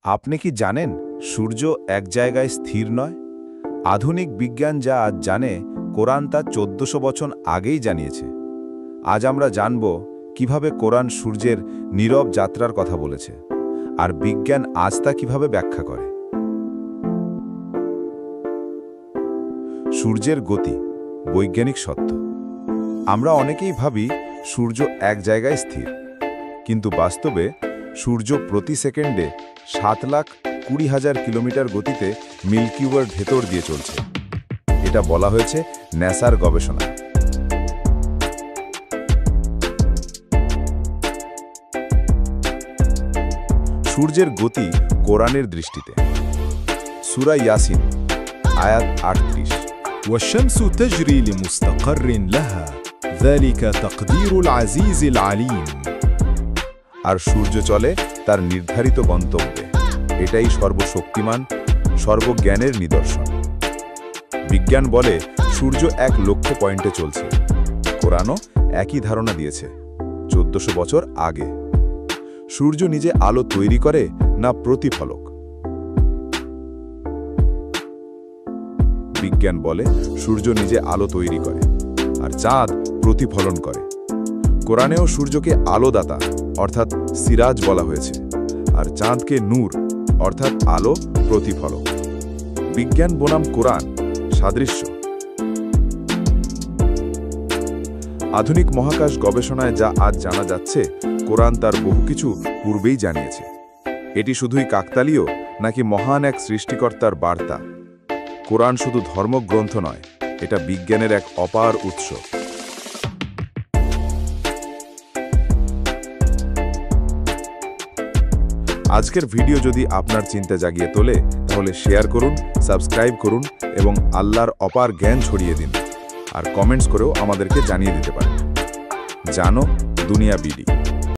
আপনি কি জানেন সূর্য এক জায়গায় স্থির নয়? আধুনিক বিজ্ঞান যা আজ জানে, কোরআন তা 1400 বছর আগেই জানিয়েছে। আজ আমরা জানব কিভাবে কোরআন সূর্যের নীরব যাত্রার কথা বলেছে, আর বিজ্ঞান আজ তা কিভাবে ব্যাখ্যা করে। সূর্যের গতি, বৈজ্ঞানিক সত্য। আমরা অনেকেই ভাবি সূর্য এক জায়গায় স্থির, কিন্তু বাস্তবে সূর্য প্রতি সেকেন্ডে 7,20,000 কিলোমিটার গতিতে মিল্কি ওয়ের ভেতর দিয়ে চলছে। এটা বলা হয়েছে ন্যাসার গবেষণা। সূর্যের গতি কোরআনের দৃষ্টিতে সূরা ইয়াসিন আয়াত 38, والشمس تجري لمستقر لها ذلك تقدير العزيز العليم। আর সূর্য চলে তার নির্ধারিত গন্তব্যে। এটাই সর্বশক্তিমান, সর্বজ্ঞানের নিদর্শন। বিজ্ঞান বলে সূর্য এক লক্ষ্য পয়েন্টে চলছে। কোরআনও একই ধারণা দিয়েছে 1400 বছর আগে। সূর্য নিজে আলো তৈরি করে না প্রতিফলক? বিজ্ঞান বলে সূর্য নিজে আলো তৈরি করে, আর চাঁদ প্রতিফলন করে। কোরআনেও সূর্যকে আলোদাতা অর্থাৎ সিরাজ বলা হয়েছে, আর চাঁদকে নূর অর্থাৎ আলো প্রতিফলক। বিজ্ঞান বনাম কোরআন সাদৃশ্য। আধুনিক মহাকাশ গবেষণায় যা আজ জানা যাচ্ছে, কোরআন তার বহু কিছু পূর্বেই জানিয়েছে। এটি শুধুই কাকতালীয় নাকি মহান এক সৃষ্টিকর্তার বার্তা? কোরআন শুধু ধর্মগ্রন্থ নয়, এটা বিজ্ঞানের এক অপার উৎস। আজকের ভিডিও যদি আপনার চিন্তা জাগিয়ে তোলে, তাহলে শেয়ার করুন, সাবস্ক্রাইব করুন এবং আল্লাহর অপার জ্ঞান ছড়িয়ে দিন। আর কমেন্টস করেও আমাদেরকে জানিয়ে দিতে পারেন। জানো দুনিয়া বিডি।